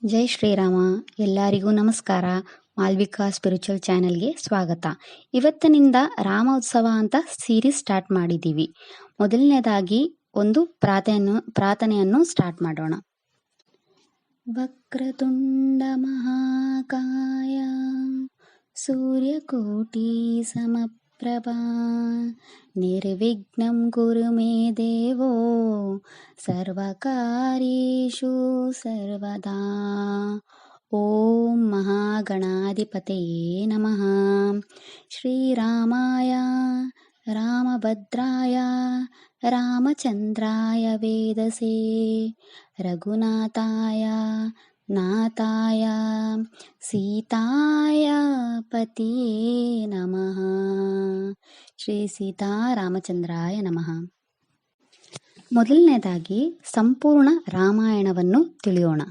ಜೈ ಶ್ರೀರಾಮ. ಎಲ್ಲರಿಗೂ ನಮಸ್ಕಾರ. ಮಾಲ್ವಿಕಾ ಸ್ಪಿರಿಚುವಲ್ ಚಾನೆಲ್ಗೆ ಸ್ವಾಗತ. ಇವತ್ತಿನಿಂದ ರಾಮೋತ್ಸವ ಅಂತ ಸೀರೀಸ್ ಸ್ಟಾರ್ಟ್ ಮಾಡಿದ್ದೀವಿ. ಮೊದಲನೇದಾಗಿ ಒಂದು ಪ್ರಾರ್ಥನೆಯನ್ನು ಸ್ಟಾರ್ಟ್ ಮಾಡೋಣ. ವಕ್ರತುಂಡ ಮಹಾಕಾಯ ಸೂರ್ಯಕೋಟಿ ಸಮಪ್ರಭಾ ನಿರ್ವಿಘ್ನಂ ಕುರು ಮೇ ದೇವೋ ಸರ್ವಕಾರ್ಯೇಷು ಸರ್ವದಾ. ಓಂ ಮಹಾಗಣಾಧಿಪತಯೇ ನಮಃ. ಶ್ರೀರಾಮಾಯ ರಾಮಭದ್ರಾಯ ರಾಮಚಂದ್ರಾಯ ವೇದಸೇ ರಘುನಾಥಾಯ ನಾಥಾಯ ಸೀತಾಯ ಪತಿಯೇ ನಮಃ. ಶ್ರೀ ಸೀತಾರಾಮಚಂದ್ರಾಯ ನಮಃ. ಮೊದಲನೇದಾಗಿ ಸಂಪೂರ್ಣ ರಾಮಾಯಣವನ್ನು ತಿಳಿಯೋಣ.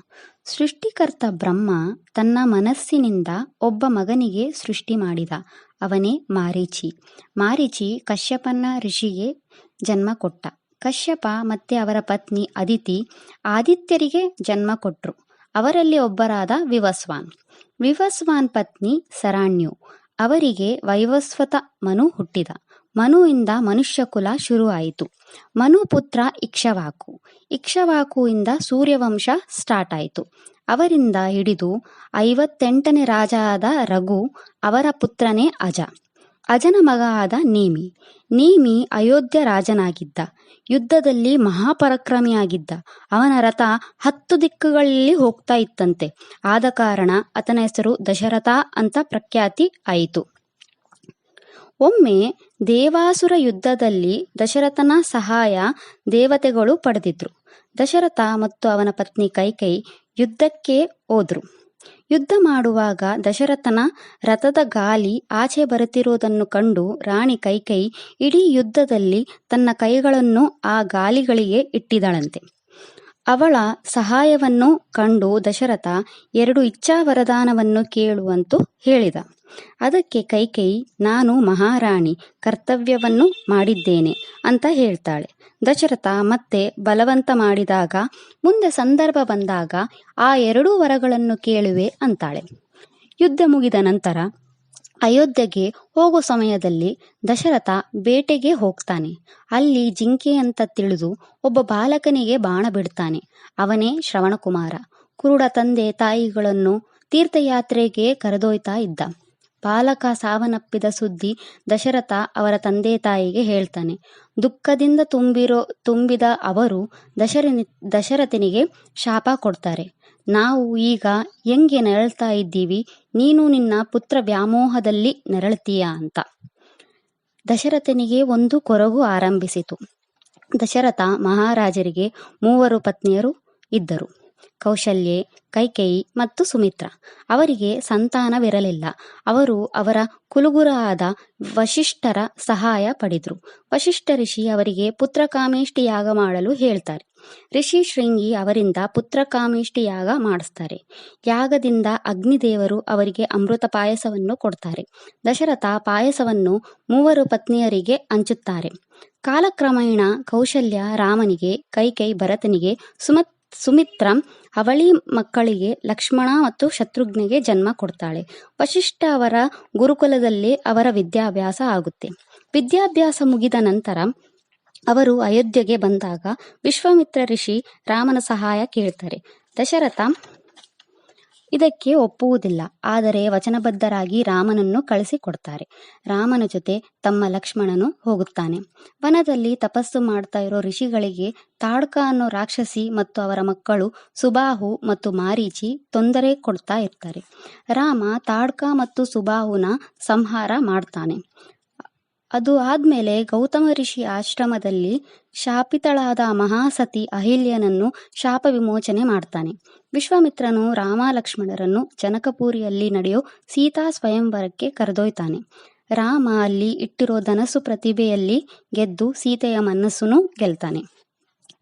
ಸೃಷ್ಟಿಕರ್ತ ಬ್ರಹ್ಮ ತನ್ನ ಮನಸ್ಸಿನಿಂದ ಒಬ್ಬ ಮಗನಿಗೆ ಸೃಷ್ಟಿ ಮಾಡಿದ. ಅವನೇ ಮಾರೀಚಿ. ಮಾರೀಚಿ ಕಶ್ಯಪನ ಋಷಿಗೆ ಜನ್ಮ ಕೊಟ್ಟ. ಕಶ್ಯಪ ಮತ್ತೆ ಅವರ ಪತ್ನಿ ಅದಿತಿ ಆದಿತ್ಯರಿಗೆ ಜನ್ಮ ಕೊಟ್ರು. ಅವರಲ್ಲಿ ಒಬ್ಬರಾದ ವಿವಸ್ವಾನ್. ವಿವಸ್ವಾನ್ ಪತ್ನಿ ಸರಾಣ್ಯು. ಅವರಿಗೆ ವೈವಸ್ವತ ಮನು ಹುಟ್ಟಿದ. ಮನುವಿಂದ ಮನುಷ್ಯ ಕುಲ ಶುರುವಾಯಿತು. ಮನು ಪುತ್ರ ಇಕ್ಷವಾಕು. ಇಕ್ಷವಾಕುವಿಂದ ಸೂರ್ಯವಂಶ ಸ್ಟಾರ್ಟ್ ಆಯಿತು. ಅವರಿಂದ ಹಿಡಿದು 58ನೇ ರಾಜ ಆದ ರಘು. ಅವರ ಪುತ್ರನೇ ಅಜ. ಅಜನ ಮಗ ಆದ ನೇಮಿ. ನೇಮಿ ಅಯೋಧ್ಯ ರಾಜನಾಗಿದ್ದ. ಯುದ್ಧದಲ್ಲಿ ಮಹಾಪರಾಕ್ರಮಿಯಾಗಿದ್ದ. ಅವನ ರಥ 10 ದಿಕ್ಕುಗಳಲ್ಲಿ ಹೋಗ್ತಾ ಇತ್ತಂತೆ. ಆದ ಕಾರಣ ಆತನ ಹೆಸರು ದಶರಥ ಅಂತ ಪ್ರಖ್ಯಾತಿ ಆಯಿತು. ಒಮ್ಮೆ ದೇವಾಸುರ ಯುದ್ಧದಲ್ಲಿ ದಶರಥನ ಸಹಾಯ ದೇವತೆಗಳು ಪಡೆದಿದ್ರು. ದಶರಥ ಮತ್ತು ಅವನ ಪತ್ನಿ ಕೈಕೈ ಯುದ್ಧಕ್ಕೆ ಹೋದ್ರು. ಯುದ್ಧ ಮಾಡುವಾಗ ದಶರಥನ ರಥದ ಗಾಲಿ ಆಚೆ ಬರುತ್ತಿರುವುದನ್ನು ಕಂಡು ರಾಣಿ ಕೈಕೈ ಇಡೀ ಯುದ್ಧದಲ್ಲಿ ತನ್ನ ಕೈಗಳನ್ನು ಆ ಗಾಲಿಗಳಿಗೆ ಇಟ್ಟಿದಳಂತೆ. ಅವಳ ಸಹಾಯವನ್ನು ಕಂಡು ದಶರಥ 2 ಇಚ್ಛಾ ವರದಾನವನ್ನು ಕೇಳುವಂತೂ ಹೇಳಿದ. ಅದಕ್ಕೆ ಕೈಕೈ, ನಾನು ಮಹಾರಾಣಿ, ಕರ್ತವ್ಯವನ್ನು ಮಾಡಿದ್ದೇನೆ ಅಂತ ಹೇಳ್ತಾಳೆ. ದಶರಥ ಮತ್ತೆ ಬಲವಂತ ಮಾಡಿದಾಗ, ಮುಂದೆ ಸಂದರ್ಭ ಬಂದಾಗ ಆ 2 ವರಗಳನ್ನು ಕೇಳುವೆ ಅಂತಾಳೆ. ಯುದ್ಧ ಮುಗಿದ ನಂತರ ಅಯೋಧ್ಯೆಗೆ ಹೋಗೋ ಸಮಯದಲ್ಲಿ ದಶರಥ ಬೇಟೆಗೆ ಹೋಗ್ತಾನೆ. ಅಲ್ಲಿ ಜಿಂಕೆ ಅಂತ ತಿಳಿದು ಒಬ್ಬ ಬಾಲಕನಿಗೆ ಬಾಣ ಬಿಡ್ತಾನೆ. ಅವನೇ ಶ್ರವಣಕುಮಾರ. ಕುರುಡ ತಂದೆ ತಾಯಿಗಳನ್ನು ತೀರ್ಥಯಾತ್ರೆಗೆ ಕರೆದೊಯ್ತಾ ಇದ್ದ. ಬಾಲಕ ಸಾವನ್ನಪ್ಪಿದ ಸುದ್ದಿ ದಶರಥ ಅವರ ತಂದೆ ತಾಯಿಗೆ ಹೇಳ್ತಾನೆ. ದುಃಖದಿಂದ ತುಂಬಿದ ಅವರು ದಶರಥನಿಗೆ ಶಾಪ ಕೊಡ್ತಾರೆ. ನಾವು ಈಗ ಹೆಂಗೆ ನರಳ್ತಾ ಇದ್ದೀವಿ, ನೀನು ನಿನ್ನ ಪುತ್ರ ವ್ಯಾಮೋಹದಲ್ಲಿ ನರಳ್ತೀಯ ಅಂತ. ದಶರಥನಿಗೆ ಒಂದು ಕೊರಗು ಆರಂಭಿಸಿತು. ದಶರಥ ಮಹಾರಾಜರಿಗೆ 3 ಪತ್ನಿಯರು ಇದ್ದರು. ಕೌಶಲ್ಯೆ, ಕೈಕೇಯಿ ಮತ್ತು ಸುಮಿತ್ರ. ಅವರಿಗೆ ಸಂತಾನವಿರಲಿಲ್ಲ. ಅವರು ಅವರ ಕುಲಗುರು ಆದ ವಶಿಷ್ಠರ ಸಹಾಯ ಪಡೆದರು. ವಶಿಷ್ಠ ಋಷಿ ಅವರಿಗೆ ಪುತ್ರಕಾಮೇಷ್ಟಿ ಯಾಗ ಮಾಡಲು ಹೇಳ್ತಾರೆ. ಋಷಿ ಶೃಂಗಿ ಅವರಿಂದ ಪುತ್ರಕಾಮೇಷ್ಟಿ ಯಾಗ ಮಾಡಿಸ್ತಾರೆ. ಯಾಗದಿಂದ ಅಗ್ನಿದೇವರು ಅವರಿಗೆ ಅಮೃತ ಪಾಯಸವನ್ನು ಕೊಡ್ತಾರೆ. ದಶರಥ ಪಾಯಸವನ್ನು 3 ಪತ್ನಿಯರಿಗೆ ಹಂಚುತ್ತಾರೆ. ಕಾಲಕ್ರಮೇಣ ಕೌಶಲ್ಯ ರಾಮನಿಗೆ, ಕೈಕೈ ಭರತನಿಗೆ, ಸುಮಿತ್ರ ಅವಳಿ ಮಕ್ಕಳಿಗೆ ಲಕ್ಷ್ಮಣ ಮತ್ತು ಶತ್ರುಘ್ನಿಗೆ ಜನ್ಮ ಕೊಡ್ತಾಳೆ. ವಶಿಷ್ಠ ಅವರ ಗುರುಕುಲದಲ್ಲಿ ಅವರ ವಿದ್ಯಾಭ್ಯಾಸ ಆಗುತ್ತೆ. ವಿದ್ಯಾಭ್ಯಾಸ ಮುಗಿದ ನಂತರ ಅವರು ಅಯೋಧ್ಯೆಗೆ ಬಂದಾಗ ವಿಶ್ವಾಮಿತ್ರ ಋಷಿ ರಾಮನ ಸಹಾಯ ಕೇಳ್ತಾರೆ. ದಶರಥ ಇದಕ್ಕೆ ಒಪ್ಪುವುದಿಲ್ಲ. ಆದರೆ ವಚನಬದ್ಧರಾಗಿ ರಾಮನನ್ನು ಕಳಿಸಿಕೊಡ್ತಾರೆ. ರಾಮನ ಜೊತೆ ತಮ್ಮ ಲಕ್ಷ್ಮಣನು ಹೋಗುತ್ತಾನೆ. ವನದಲ್ಲಿ ತಪಸ್ಸು ಮಾಡ್ತಾ ಇರೋ ಋಷಿಗಳಿಗೆ ತಾಡ್ಕ ಅನ್ನೋ ರಾಕ್ಷಸಿ ಮತ್ತು ಅವರ ಮಕ್ಕಳು ಸುಬಾಹು ಮತ್ತು ಮಾರೀಚಿ ತೊಂದರೆ ಕೊಡ್ತಾ ಇರ್ತಾರೆ. ರಾಮ ತಾಡ್ಕ ಮತ್ತು ಸುಬಾಹುನ ಸಂಹಾರ ಮಾಡ್ತಾನೆ. ಅದು ಆದ್ಮೇಲೆ ಗೌತಮ ಋಷಿ ಆಶ್ರಮದಲ್ಲಿ ಶಾಪಿತಳಾದ ಮಹಾಸತಿ ಅಹಿಲ್ಯನನ್ನು ಶಾಪ ವಿಮೋಚನೆ ಮಾಡ್ತಾನೆ. ವಿಶ್ವಾಮಿತ್ರನು ರಾಮ ಲಕ್ಷ್ಮಣರನ್ನು ಜನಕಪುರಿಯಲ್ಲಿ ನಡೆಯೋ ಸೀತಾ ಸ್ವಯಂವರಕ್ಕೆ ಕರೆದೊಯ್ತಾನೆ. ರಾಮ ಅಲ್ಲಿ ಇಟ್ಟಿರೋ ಧನಸ್ಸು ಪ್ರತಿಭೆಯಲ್ಲಿ ಗೆದ್ದು ಸೀತೆಯ ಮನಸ್ಸನ್ನು ಗೆಲ್ತಾನೆ.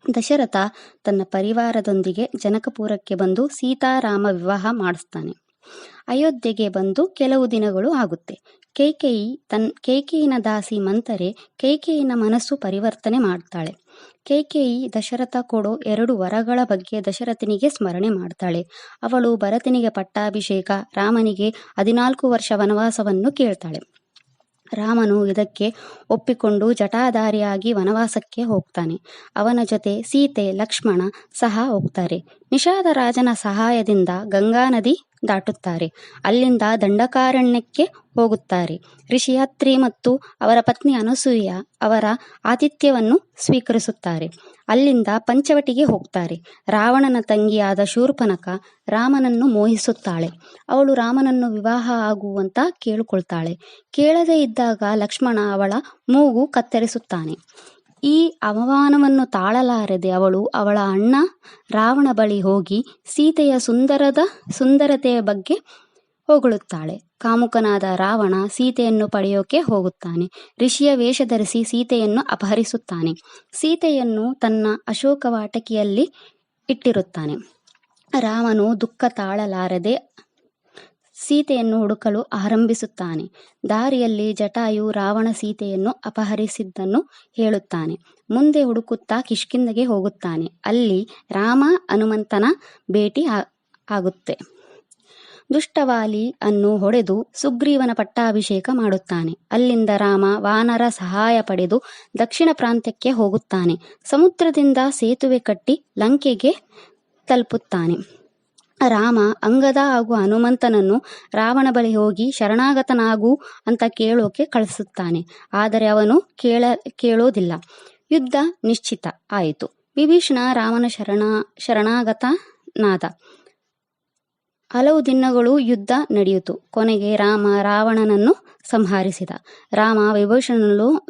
ದಶರಥ ತನ್ನ ಪರಿವಾರದೊಂದಿಗೆ ಜನಕಪುರಕ್ಕೆ ಬಂದು ಸೀತಾರಾಮ ವಿವಾಹ ಮಾಡಿಸ್ತಾನೆ. ಅಯೋಧ್ಯೆಗೆ ಬಂದು ಕೆಲವು ದಿನಗಳು ಆಗುತ್ತೆ. ಕೈಕೇಯಿನ ದಾಸಿ ಮಂತರೆ ಕೈಕೇಯಿನ ಮನಸ್ಸು ಪರಿವರ್ತನೆ ಮಾಡ್ತಾಳೆ. ಕೈಕೇಯಿ ದಶರಥ ಕೊಡೋ 2 ವರಗಳ ಬಗ್ಗೆ ದಶರಥನಿಗೆ ಸ್ಮರಣೆ ಮಾಡ್ತಾಳೆ. ಅವಳು ಭರತನಿಗೆ ಪಟ್ಟಾಭಿಷೇಕ, ರಾಮನಿಗೆ 14 ವರ್ಷ ವನವಾಸವನ್ನು ಕೇಳ್ತಾಳೆ. ರಾಮನು ಇದಕ್ಕೆ ಒಪ್ಪಿಕೊಂಡು ಜಟಾಧಾರಿಯಾಗಿ ವನವಾಸಕ್ಕೆ ಹೋಗ್ತಾನೆ. ಅವನ ಜೊತೆ ಸೀತೆ, ಲಕ್ಷ್ಮಣ ಸಹ ಹೋಗ್ತಾರೆ. ನಿಷಾದ ರಾಜನ ಸಹಾಯದಿಂದ ಗಂಗಾ ನದಿ ದಾಟುತ್ತಾರೆ. ಅಲ್ಲಿಂದ ದಂಡಕಾರಣ್ಯಕ್ಕೆ ಹೋಗುತ್ತಾರೆ. ಋಷಿಯಾತ್ರಿ ಮತ್ತು ಅವರ ಪತ್ನಿ ಅನಸೂಯ ಅವರ ಆತಿಥ್ಯವನ್ನು ಸ್ವೀಕರಿಸುತ್ತಾರೆ. ಅಲ್ಲಿಂದ ಪಂಚವಟಿಗೆ ಹೋಗ್ತಾರೆ. ರಾವಣನ ತಂಗಿಯಾದ ಶೂರ್ಪನಖ ರಾಮನನ್ನು ಮೋಹಿಸುತ್ತಾಳೆ. ಅವಳು ರಾಮನನ್ನು ವಿವಾಹ ಆಗುವಂತ ಕೇಳಿಕೊಳ್ತಾಳೆ. ಕೇಳದೇ ಇದ್ದಾಗ ಲಕ್ಷ್ಮಣ ಅವಳ ಮೂಗು ಕತ್ತರಿಸುತ್ತಾನೆ. ಈ ಅವಮಾನವನ್ನು ತಾಳಲಾರದೆ ಅವಳು ಅವಳ ಅಣ್ಣ ರಾವಣ ಬಳಿ ಹೋಗಿ ಸೀತೆಯ ಸುಂದರತೆಯ ಬಗ್ಗೆ ಹೊಗಳುತ್ತಾಳೆ. ಕಾಮುಕನಾದ ರಾವಣ ಸೀತೆಯನ್ನು ಪಡೆಯೋಕೆ ಹೋಗುತ್ತಾನೆ. ಋಷಿಯ ವೇಷ ಧರಿಸಿ ಸೀತೆಯನ್ನು ಅಪಹರಿಸುತ್ತಾನೆ. ಸೀತೆಯನ್ನು ತನ್ನ ಅಶೋಕ ವಾಟಿಕೆಯಲ್ಲಿ ಇಟ್ಟಿರುತ್ತಾನೆ. ರಾಮನು ದುಃಖ ತಾಳಲಾರದೆ ಸೀತೆಯನ್ನು ಹುಡುಕಲು ಆರಂಭಿಸುತ್ತಾನೆ. ದಾರಿಯಲ್ಲಿ ಜಟಾಯು ರಾವಣ ಸೀತೆಯನ್ನು ಅಪಹರಿಸಿದ್ದನ್ನು ಹೇಳುತ್ತಾನೆ. ಮುಂದೆ ಹುಡುಕುತ್ತಾ ಕಿಷ್ಕಿಂಧೆಗೆ ಹೋಗುತ್ತಾನೆ. ಅಲ್ಲಿ ರಾಮ ಹನುಮಂತನ ಭೇಟಿ ಆಗುತ್ತೆ. ದುಷ್ಟವಾಲಿ ಅನ್ನು ಹೊಡೆದು ಸುಗ್ರೀವನ ಪಟ್ಟಾಭಿಷೇಕ ಮಾಡುತ್ತಾನೆ. ಅಲ್ಲಿಂದ ರಾಮ ವಾನರ ಸಹಾಯ ಪಡೆದು ದಕ್ಷಿಣ ಪ್ರಾಂತ್ಯಕ್ಕೆ ಹೋಗುತ್ತಾನೆ. ಸಮುದ್ರದಿಂದ ಸೇತುವೆ ಕಟ್ಟಿ ಲಂಕೆಗೆ ತಲುಪುತ್ತಾನೆ. ರಾಮ ಅಂಗದ ಹಾಗೂ ಹನುಮಂತನನ್ನು ರಾವಣ ಬಳಿ ಹೋಗಿ ಶರಣಾಗತನಾಗು ಅಂತ ಕೇಳೋಕೆ ಕಳಿಸುತ್ತಾನೆ. ಆದರೆ ಅವನು ಕೇಳೋದಿಲ್ಲ. ಯುದ್ಧ ನಿಶ್ಚಿತ ಆಯಿತು. ವಿಭೀಷಣ ರಾಮನ ಶರಣಾಗತನಾದ. ಹಲವು ದಿನಗಳು ಯುದ್ಧ ನಡೆಯಿತು. ಕೊನೆಗೆ ರಾಮ ರಾವಣನನ್ನು ಸಂಹರಿಸಿದ. ರಾಮ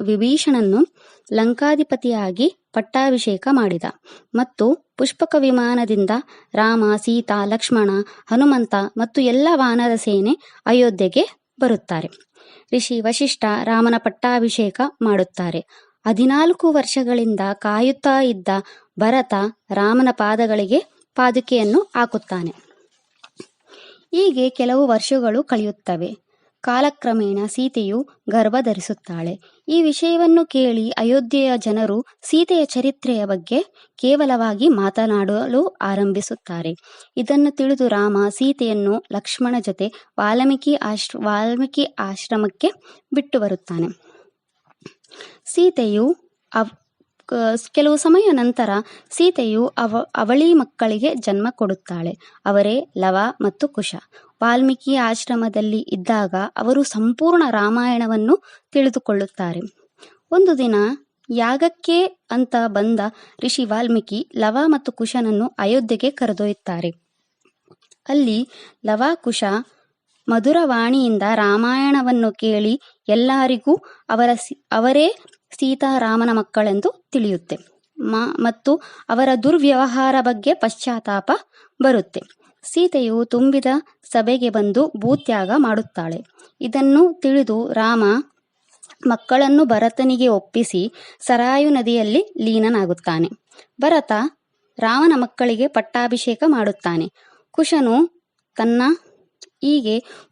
ವಿಭೀಷಣನನ್ನು ಲಂಕಾಧಿಪತಿಯಾಗಿ ಪಟ್ಟಾಭಿಷೇಕ ಮಾಡಿದ. ಮತ್ತು ಪುಷ್ಪಕ ವಿಮಾನದಿಂದ ರಾಮ, ಸೀತಾ, ಲಕ್ಷ್ಮಣ, ಹನುಮಂತ ಮತ್ತು ಎಲ್ಲ ವಾನರ ಸೇನೆ ಅಯೋಧ್ಯೆಗೆ ಬರುತ್ತಾರೆ. ಋಷಿ ವಶಿಷ್ಠ ರಾಮನ ಪಟ್ಟಾಭಿಷೇಕ ಮಾಡುತ್ತಾರೆ. 14 ವರ್ಷಗಳಿಂದ ಕಾಯುತ್ತಾ ಇದ್ದ ಭರತ ರಾಮನ ಪಾದಗಳಿಗೆ ಪಾದುಕೆಯನ್ನು ಹಾಕುತ್ತಾನೆ. ಹೀಗೆ ಕೆಲವು ವರ್ಷಗಳು ಕಳೆಯುತ್ತವೆ. ಕಾಲಕ್ರಮೇಣ ಸೀತೆಯು ಗರ್ಭ ಧರಿಸುತ್ತಾಳೆ. ಈ ವಿಷಯವನ್ನು ಕೇಳಿ ಅಯೋಧ್ಯೆಯ ಜನರು ಸೀತೆಯ ಚರಿತ್ರೆಯ ಬಗ್ಗೆ ಕೇವಲವಾಗಿ ಮಾತನಾಡಲು ಆರಂಭಿಸುತ್ತಾರೆ. ಇದನ್ನು ತಿಳಿದು ರಾಮ ಸೀತೆಯನ್ನು ಲಕ್ಷ್ಮಣ ಜೊತೆ ವಾಲ್ಮೀಕಿ ಆಶ್ರಮಕ್ಕೆ ಬಿಟ್ಟು ಬರುತ್ತಾನೆ. ಕೆಲವು ಸಮಯ ನಂತರ ಸೀತೆಯು ಅವಳಿ ಮಕ್ಕಳಿಗೆ ಜನ್ಮ ಕೊಡುತ್ತಾಳೆ. ಅವರೇ ಲವ ಮತ್ತು ಕುಶ. ವಾಲ್ಮೀಕಿ ಆಶ್ರಮದಲ್ಲಿ ಇದ್ದಾಗ ಅವರು ಸಂಪೂರ್ಣ ರಾಮಾಯಣವನ್ನು ತಿಳಿದುಕೊಳ್ಳುತ್ತಾರೆ. ಒಂದು ದಿನ ಯಾಗಕ್ಕೆ ಅಂತ ಬಂದ ಋಷಿ ವಾಲ್ಮೀಕಿ ಲವ ಮತ್ತು ಕುಶನನ್ನು ಅಯೋಧ್ಯೆಗೆ ಕರೆದೊಯ್ಯುತ್ತಾರೆ. ಅಲ್ಲಿ ಲವ, ಕುಶ ಮಧುರವಾಣಿಯಿಂದ ರಾಮಾಯಣವನ್ನು ಕೇಳಿ ಎಲ್ಲರಿಗೂ ಅವರೇ ಸೀತಾರಾಮನ ಮಕ್ಕಳೆಂದು ತಿಳಿಯುತ್ತೆ ಮತ್ತು ಅವರ ದುರ್ವ್ಯವಹಾರ ಬಗ್ಗೆ ಪಶ್ಚಾತ್ತಾಪ ಬರುತ್ತೆ. ಸೀತೆಯು ತುಂಬಿದ ಸಭೆಗೆ ಬಂದು ಭೂತ್ಯಾಗ ಮಾಡುತ್ತಾಳೆ. ಇದನ್ನು ತಿಳಿದು ರಾಮ ಮಕ್ಕಳನ್ನು ಭರತನಿಗೆ ಒಪ್ಪಿಸಿ ಸರಾಯು ನದಿಯಲ್ಲಿ ಲೀನನಾಗುತ್ತಾನೆ. ಭರತ ರಾಮನ ಮಕ್ಕಳಿಗೆ ಪಟ್ಟಾಭಿಷೇಕ ಮಾಡುತ್ತಾನೆ.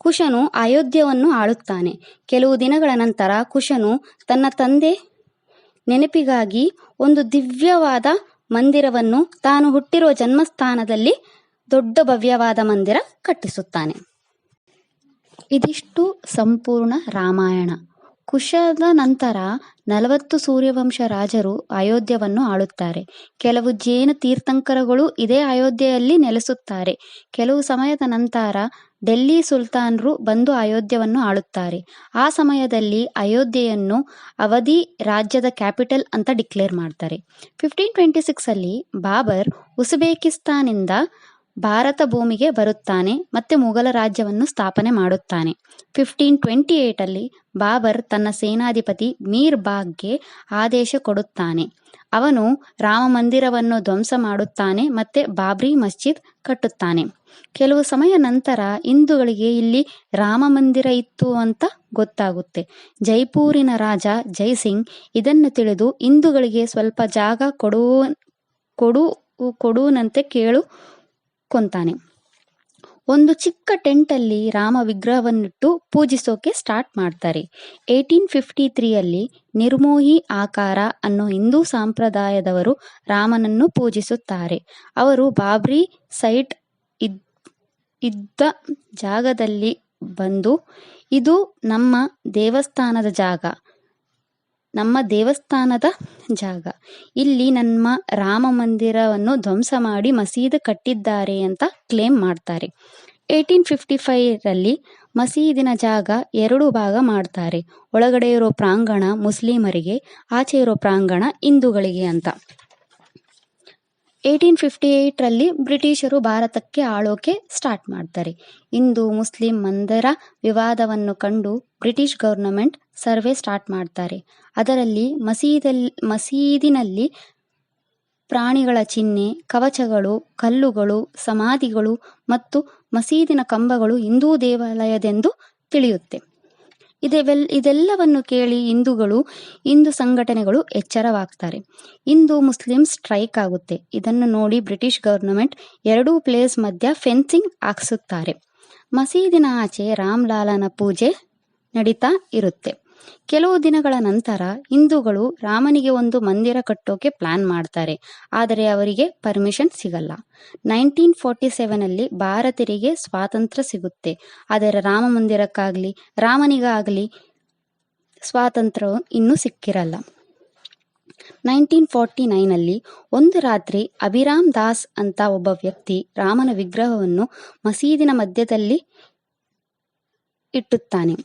ಕುಶನು ಅಯೋಧ್ಯವನ್ನು ಆಳುತ್ತಾನೆ. ಕೆಲವು ದಿನಗಳ ನಂತರ ಕುಶನು ತನ್ನ ತಂದೆ ನೆನಪಿಗಾಗಿ ಒಂದು ದಿವ್ಯವಾದ ಮಂದಿರವನ್ನು ತಾನು ಹುಟ್ಟಿರುವ ಜನ್ಮಸ್ಥಾನದಲ್ಲಿ ದೊಡ್ಡ ಭವ್ಯವಾದ ಮಂದಿರ ಕಟ್ಟಿಸುತ್ತಾನೆ. ಇದಿಷ್ಟು ಸಂಪೂರ್ಣ ರಾಮಾಯಣ. ಕುಶದ ನಂತರ 40 ಸೂರ್ಯವಂಶ ರಾಜರು ಅಯೋಧ್ಯವನ್ನು ಆಳುತ್ತಾರೆ. ಕೆಲವು ಜೈನ ತೀರ್ಥಂಕರಗಳು ಇದೇ ಅಯೋಧ್ಯೆಯಲ್ಲಿ ನೆಲೆಸುತ್ತಾರೆ. ಕೆಲವು ಸಮಯದ ನಂತರ ಡೆಲ್ಲಿ ಸುಲ್ತಾನರು ಬಂದು ಅಯೋಧ್ಯವನ್ನು ಆಳುತ್ತಾರೆ. ಆ ಸಮಯದಲ್ಲಿ ಅಯೋಧ್ಯೆಯನ್ನು ಅವಧಿ ರಾಜ್ಯದ ಕ್ಯಾಪಿಟಲ್ ಅಂತ ಡಿಕ್ಲೇರ್ ಮಾಡ್ತಾರೆ. 1526 ಬಾಬರ್ ಉಜ್ಬೇಕಿಸ್ತಾನಿಂದ ಭಾರತ ಭೂಮಿಗೆ ಬರುತ್ತಾನೆ ಮತ್ತೆ ಮೊಘಲ ರಾಜ್ಯವನ್ನು ಸ್ಥಾಪನೆ ಮಾಡುತ್ತಾನೆ. 1528 ಬಾಬರ್ ತನ್ನ ಸೇನಾಧಿಪತಿ ಮೀರ್ ಬಾಗ್ಗೆ ಆದೇಶ ಕೊಡುತ್ತಾನೆ. ಅವನು ರಾಮ ಮಂದಿರವನ್ನು ಧ್ವಂಸ ಮಾಡುತ್ತಾನೆ ಮತ್ತೆ ಬಾಬ್ರಿ ಮಸ್ಜಿದ್ ಕಟ್ಟುತ್ತಾನೆ. ಕೆಲವು ಸಮಯ ನಂತರ ಹಿಂದೂಗಳಿಗೆ ಇಲ್ಲಿ ರಾಮ ಮಂದಿರ ಇತ್ತು ಅಂತ ಗೊತ್ತಾಗುತ್ತೆ. ಜೈಪುರಿನ ರಾಜ ಜೈಸಿಂಗ್ ಇದನ್ನು ತಿಳಿದು ಹಿಂದೂಗಳಿಗೆ ಸ್ವಲ್ಪ ಜಾಗ ಕೊಡುವಂತೆ ಕೇಳುಕೊಂತಾನೆ. ಒಂದು ಚಿಕ್ಕ ಟೆಂಟಲ್ಲಿ ರಾಮ ವಿಗ್ರಹವನ್ನಿಟ್ಟು ಪೂಜಿಸೋಕೆ ಸ್ಟಾರ್ಟ್ ಮಾಡ್ತಾರೆ. 1853ಯಲ್ಲಿ ನಿರ್ಮೋಹಿ ಆಕಾರ ಅನ್ನೋ ಹಿಂದೂ ಸಂಪ್ರದಾಯದವರು ರಾಮನನ್ನು ಪೂಜಿಸುತ್ತಾರೆ. ಅವರು ಬಾಬ್ರಿ ಸೈಟ್ ಇದ್ದ ಜಾಗದಲ್ಲಿ ಬಂದು, ಇದು ನಮ್ಮ ದೇವಸ್ಥಾನದ ಜಾಗ, ಇಲ್ಲಿ ನಮ್ಮ ರಾಮ ಮಂದಿರವನ್ನು ಧ್ವಂಸ ಮಾಡಿ ಮಸೀದಿ ಕಟ್ಟಿದ್ದಾರೆ ಅಂತ ಕ್ಲೇಮ್ ಮಾಡ್ತಾರೆ. 1855ರಲ್ಲಿ ಮಸೀದಿನ ಜಾಗ 2 ಭಾಗ ಮಾಡ್ತಾರೆ. ಒಳಗಡೆ ಇರೋ ಪ್ರಾಂಗಣ ಮುಸ್ಲಿಮರಿಗೆ, ಆಚೆ ಇರೋ ಪ್ರಾಂಗಣ ಹಿಂದೂಗಳಿಗೆ ಅಂತ. 1858ರಲ್ಲಿ ಬ್ರಿಟಿಷರು ಭಾರತಕ್ಕೆ ಆಳೋಕೆ ಸ್ಟಾರ್ಟ್ ಮಾಡ್ತಾರೆ. ಹಿಂದೂ ಮುಸ್ಲಿಂ ಮಂದಿರ ವಿವಾದವನ್ನು ಕಂಡು ಬ್ರಿಟಿಷ್ ಗವರ್ನಮೆಂಟ್ ಸರ್ವೆ ಸ್ಟಾರ್ಟ್ ಮಾಡ್ತಾರೆ. ಅದರಲ್ಲಿ ಮಸೀದಿನಲ್ಲಿ ಪ್ರಾಣಿಗಳ ಚಿಹ್ನೆ, ಕವಚಗಳು, ಕಲ್ಲುಗಳು, ಸಮಾಧಿಗಳು ಮತ್ತು ಮಸೀದಿನ ಕಂಬಗಳು ಹಿಂದೂ ದೇವಾಲಯದೆಂದು ತಿಳಿಯುತ್ತೆ. ಇದೆಲ್ಲವನ್ನು ಕೇಳಿ ಹಿಂದೂ ಸಂಘಟನೆಗಳು ಎಚ್ಚರವಾಗ್ತಾರೆ. ಹಿಂದೂ ಮುಸ್ಲಿಂ ಸ್ಟ್ರೈಕ್ ಆಗುತ್ತೆ. ಇದನ್ನು ನೋಡಿ ಬ್ರಿಟಿಷ್ ಗವರ್ನಮೆಂಟ್ 2 ಪ್ಲೇಸ್ ಮಧ್ಯ ಫೆನ್ಸಿಂಗ್ ಹಾಕ್ಸುತ್ತಾರೆ. ಮಸೀದಿನ ಆಚೆ ರಾಮಲಾಲನ ಪೂಜೆ ನಡೀತಾ ಇರುತ್ತೆ. ಕೆಲವು ದಿನಗಳ ನಂತರ ಹಿಂದೂಗಳು ರಾಮನಿಗೆ ಒಂದು ಮಂದಿರ ಕಟ್ಟೋಕೆ ಪ್ಲಾನ್ ಮಾಡ್ತಾರೆ. ಆದರೆ ಅವರಿಗೆ ಪರ್ಮಿಷನ್ ಸಿಗಲ್ಲ. 1947ನಲ್ಲಿ ಭಾರತೀಯರಿಗೆ ಸ್ವಾತಂತ್ರ್ಯ ಸಿಗುತ್ತೆ. ಆದರೆ ರಾಮ ಮಂದಿರಕ್ಕಾಗ್ಲಿ ರಾಮನಿಗಾಗಲಿ ಸ್ವಾತಂತ್ರ್ಯ ಇನ್ನೂ ಸಿಕ್ಕಿರಲ್ಲ. 1949ನಲ್ಲಿ ಒಂದು ರಾತ್ರಿ ಅಭಿರಾಮ್ ದಾಸ್ ಅಂತ ಒಬ್ಬ ವ್ಯಕ್ತಿ ರಾಮನ ವಿಗ್ರಹವನ್ನು ಮಸೀದಿನ ಮಧ್ಯದಲ್ಲಿ ಇಟ್ಟುತ್ತಾನೆ.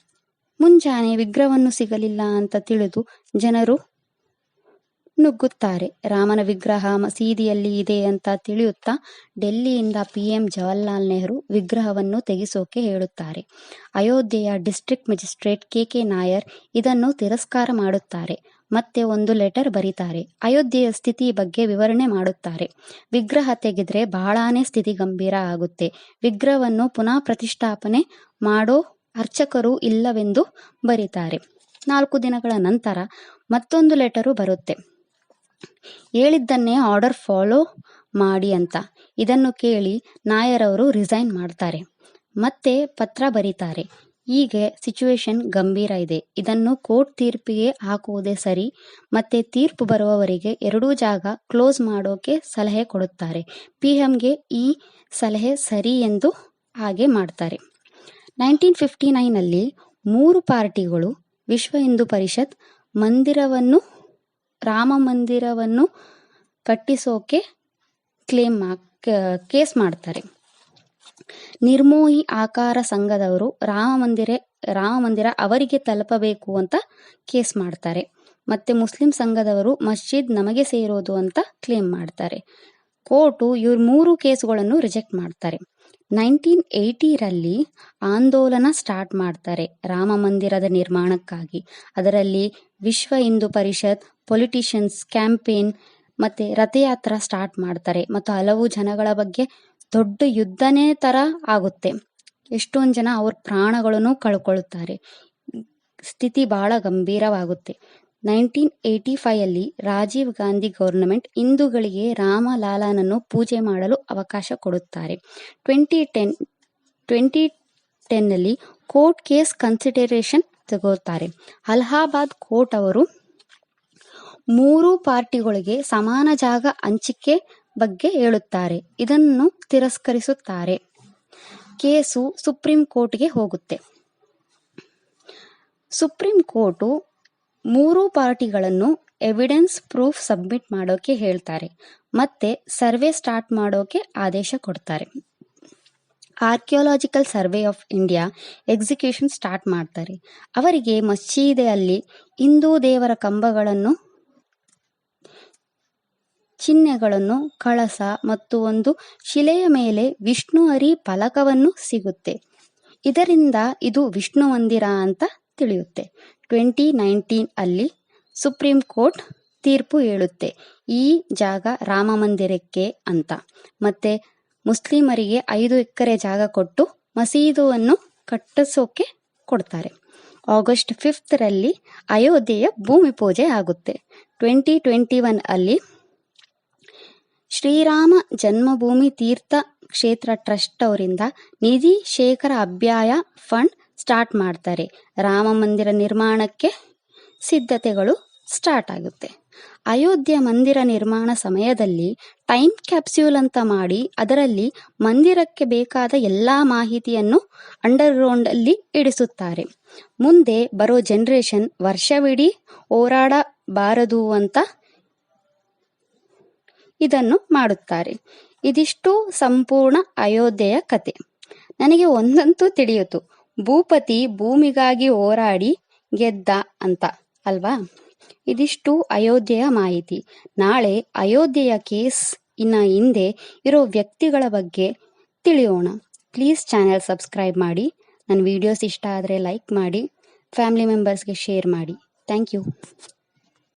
ಮುಂಜಾನೆ ವಿಗ್ರಹವನ್ನು ಸಿಗಲಿಲ್ಲ ಅಂತ ತಿಳಿದು ಜನರು ನುಗ್ಗುತ್ತಾರೆ. ರಾಮನ ವಿಗ್ರಹ ಮಸೀದಿಯಲ್ಲಿ ಇದೆ ಅಂತ ತಿಳಿಯುತ್ತಾ ಡೆಲ್ಲಿಯಿಂದ PM ಜವಾಹರ್ಲಾಲ್ ನೆಹರು ವಿಗ್ರಹವನ್ನು ತೆಗೆಸೋಕೆ ಹೇಳುತ್ತಾರೆ. ಅಯೋಧ್ಯೆಯ ಡಿಸ್ಟ್ರಿಕ್ಟ್ ಮ್ಯಾಜಿಸ್ಟ್ರೇಟ್ KK ನಾಯರ್ ಇದನ್ನು ತಿರಸ್ಕಾರ ಮಾಡುತ್ತಾರೆ. ಮತ್ತೆ ಒಂದು ಲೆಟರ್ ಬರೀತಾರೆ. ಅಯೋಧ್ಯೆಯ ಸ್ಥಿತಿ ಬಗ್ಗೆ ವಿವರಣೆ ಮಾಡುತ್ತಾರೆ. ವಿಗ್ರಹ ತೆಗೆದ್ರೆ ಬಹಳಾನೇ ಸ್ಥಿತಿ ಗಂಭೀರ ಆಗುತ್ತೆ. ವಿಗ್ರಹವನ್ನು ಪುನಃ ಪ್ರತಿಷ್ಠಾಪನೆ ಮಾಡೋ ಅರ್ಚಕರು ಇಲ್ಲವೆಂದು ಬರೀತಾರೆ. 4 ದಿನಗಳ ನಂತರ ಮತ್ತೊಂದು ಲೆಟರು ಬರುತ್ತೆ. ಹೇಳಿದ್ದನ್ನೇ ಆರ್ಡರ್ ಫಾಲೋ ಮಾಡಿ ಅಂತ. ಇದನ್ನು ಕೇಳಿ ನಾಯರ್ ಅವರು ರಿಸೈನ್ ಮಾಡ್ತಾರೆ. ಮತ್ತೆ ಪತ್ರ ಬರೀತಾರೆ. ಹೀಗೆ ಸಿಚುವೇಶನ್ ಗಂಭೀರ ಇದೆ. ಇದನ್ನು ಕೋರ್ಟ್ ತೀರ್ಪಿಗೆ ಹಾಕುವುದೇ ಸರಿ. ಮತ್ತೆ ತೀರ್ಪು ಬರುವವರೆಗೆ 2 ಜಾಗ ಕ್ಲೋಸ್ ಮಾಡೋಕೆ ಸಲಹೆ ಕೊಡುತ್ತಾರೆ. PMಗೆ ಈ ಸಲಹೆ ಸರಿ ಎಂದು ಹಾಗೆ ಮಾಡ್ತಾರೆ. 1959ನಲ್ಲಿ 3 ಪಾರ್ಟಿಗಳು ವಿಶ್ವ ಹಿಂದೂ ಪರಿಷತ್ ರಾಮ ಮಂದಿರವನ್ನು ಕಟ್ಟಿಸೋಕೆ ಕೇಸ್ ಮಾಡ್ತಾರೆ. ನಿರ್ಮೋಹಿ ಆಕಾರ ಸಂಘದವರು ರಾಮ ಮಂದಿರ ಅವರಿಗೆ ತಲುಪಬೇಕು ಅಂತ ಕೇಸ್ ಮಾಡ್ತಾರೆ. ಮತ್ತೆ ಮುಸ್ಲಿಂ ಸಂಘದವರು ಮಸ್ಜಿದ್ ನಮಗೆ ಸೇರೋದು ಅಂತ ಕ್ಲೇಮ್ ಮಾಡ್ತಾರೆ. ಕೋರ್ಟು ಇವ್ರ 3 ಕೇಸುಗಳನ್ನು ರಿಜೆಕ್ಟ್ ಮಾಡ್ತಾರೆ. 1980ರಲ್ಲಿ ಆಂದೋಲನ ಸ್ಟಾರ್ಟ್ ಮಾಡ್ತಾರೆ ರಾಮ ಮಂದಿರದ ನಿರ್ಮಾಣಕ್ಕಾಗಿ. ಅದರಲ್ಲಿ ವಿಶ್ವ ಹಿಂದೂ ಪರಿಷತ್, ಪೊಲಿಟಿಷಿಯನ್ಸ್, ಕ್ಯಾಂಪೇನ್ ಮತ್ತೆ ರಥಯಾತ್ರಾ ಸ್ಟಾರ್ಟ್ ಮಾಡ್ತಾರೆ. ಮತ್ತು ಹಲವು ಜನಗಳ ಬಗ್ಗೆ ದೊಡ್ಡ ಯುದ್ಧನೇ ತರ ಆಗುತ್ತೆ. ಎಷ್ಟೊಂದು ಜನ ಅವ್ರ ಪ್ರಾಣಗಳನ್ನು ಕಳ್ಕೊಳ್ಳುತ್ತಾರೆ. ಸ್ಥಿತಿ ಬಹಳ ಗಂಭೀರವಾಗುತ್ತೆ. 1985ಯಲ್ಲಿ ರಾಜೀವ್ ಗಾಂಧಿ ಗವರ್ನಮೆಂಟ್ ಹಿಂದೂಗಳಿಗೆ ರಾಮಲಾಲನನ್ನು ಪೂಜೆ ಮಾಡಲು ಅವಕಾಶ ಕೊಡುತ್ತಾರೆ. 2010ನಲ್ಲಿ ಕೋರ್ಟ್ ಕೇಸ್ ಕನ್ಸಿಡರೇಷನ್ ತಗೋತಾರೆ. ಅಲಹಾಬಾದ್ ಕೋರ್ಟ್ ಅವರು 3 ಪಾರ್ಟಿಗಳಿಗೆ ಸಮಾನ ಜಾಗ ಹಂಚಿಕೆ ಬಗ್ಗೆ ಹೇಳುತ್ತಾರೆ. ಇದನ್ನು ತಿರಸ್ಕರಿಸುತ್ತಾರೆ. ಕೇಸು ಸುಪ್ರೀಂ ಕೋರ್ಟ್ಗೆ ಹೋಗುತ್ತೆ. ಸುಪ್ರೀಂ ಕೋರ್ಟು 3 ಪಾರ್ಟಿಗಳನ್ನು ಎವಿಡೆನ್ಸ್ ಪ್ರೂಫ್ ಸಬ್ಮಿಟ್ ಮಾಡೋಕೆ ಹೇಳ್ತಾರೆ. ಮತ್ತೆ ಸರ್ವೆ ಸ್ಟಾರ್ಟ್ ಮಾಡೋಕೆ ಆದೇಶ ಕೊಡ್ತಾರೆ. Archaeological survey of India execution start ಮಾಡ್ತಾರೆ. ಅವರಿಗೆ ಮಸೀದಿಯಲ್ಲಿ ಹಿಂದೂ ದೇವರ ಕಂಬಗಳನ್ನು, ಚಿಹ್ನೆಗಳನ್ನು, ಕಳಸ ಮತ್ತು ಒಂದು ಶಿಲೆಯ ಮೇಲೆ ವಿಷ್ಣು ಹರಿ ಫಲಕವನ್ನು ಸಿಗುತ್ತೆ. ಇದರಿಂದ ಇದು ವಿಷ್ಣು ಮಂದಿರ ಅಂತ ತಿಳಿಯುತ್ತೆ. 2019 ಸುಪ್ರೀಂ ಕೋರ್ಟ್ ತೀರ್ಪು ಹೇಳುತ್ತೆ ಈ ಜಾಗ ರಾಮ ಮಂದಿರಕ್ಕೆ ಅಂತ. ಮತ್ತೆ ಮುಸ್ಲಿಮರಿಗೆ 5 ಎಕರೆ ಜಾಗ ಕೊಟ್ಟು ಮಸೀದಿಯನ್ನು ಕಟ್ಟಿಸೋಕೆ ಕೊಡ್ತಾರೆ. ಆಗಸ್ಟ್ 5ರಲ್ಲಿ ಅಯೋಧ್ಯೆಯ ಭೂಮಿ ಪೂಜೆ ಆಗುತ್ತೆ. 2021 ಶ್ರೀರಾಮ ಜನ್ಮಭೂಮಿ ತೀರ್ಥ ಕ್ಷೇತ್ರ ಟ್ರಸ್ಟ್ ಅವರಿಂದ ನಿಧಿ ಶೇಖರ ಅಭ್ಯಾಯ ಫಂಡ್ ಸ್ಟಾರ್ಟ್ ಮಾಡ್ತಾರೆ. ರಾಮ ಮಂದಿರ ನಿರ್ಮಾಣಕ್ಕೆ ಸಿದ್ಧತೆಗಳು ಸ್ಟಾರ್ಟ್ ಆಗುತ್ತೆ. ಅಯೋಧ್ಯ ಮಂದಿರ ನಿರ್ಮಾಣ ಸಮಯದಲ್ಲಿ ಟೈಮ್ ಕ್ಯಾಪ್ಸ್ಯೂಲ್ ಅಂತ ಮಾಡಿ ಅದರಲ್ಲಿ ಮಂದಿರಕ್ಕೆ ಬೇಕಾದ ಎಲ್ಲಾ ಮಾಹಿತಿಯನ್ನು ಅಂಡರ್ಗ್ರೌಂಡ್ ಅಲ್ಲಿ ಇಡಿಸುತ್ತಾರೆ. ಮುಂದೆ ಬರೋ ಜನರೇಷನ್ ವರ್ಷವಿಡೀ ಹೋರಾಡಬಾರದು ಅಂತ ಇದನ್ನು ಮಾಡುತ್ತಾರೆ. ಇದಿಷ್ಟು ಸಂಪೂರ್ಣ ಅಯೋಧ್ಯೆಯ ಕತೆ. ನನಗೆ ಒಂದಂತೂ ತಿಳಿಯಿತು, ಭೂಪತಿ ಭೂಮಿಗಾಗಿ ಹೋರಾಡಿ ಗೆದ್ದ ಅಂತ ಅಲ್ವಾ. ಇದಿಷ್ಟು ಅಯೋಧ್ಯೆಯ ಮಾಹಿತಿ. ನಾಳೆ ಅಯೋಧ್ಯೆಯ ಕೇಸ್ ಇನ್ನ ಹಿಂದೆ ಇರೋ ವ್ಯಕ್ತಿಗಳ ಬಗ್ಗೆ ತಿಳಿಯೋಣ. ಪ್ಲೀಸ್ ಚಾನೆಲ್ ಸಬ್ಸ್ಕ್ರೈಬ್ ಮಾಡಿ. ನನ್ನ ವಿಡಿಯೋಸ್ ಇಷ್ಟ ಆದರೆ ಲೈಕ್ ಮಾಡಿ, ಫ್ಯಾಮಿಲಿ ಮೆಂಬರ್ಸ್ಗೆ ಶೇರ್ ಮಾಡಿ. Thank you.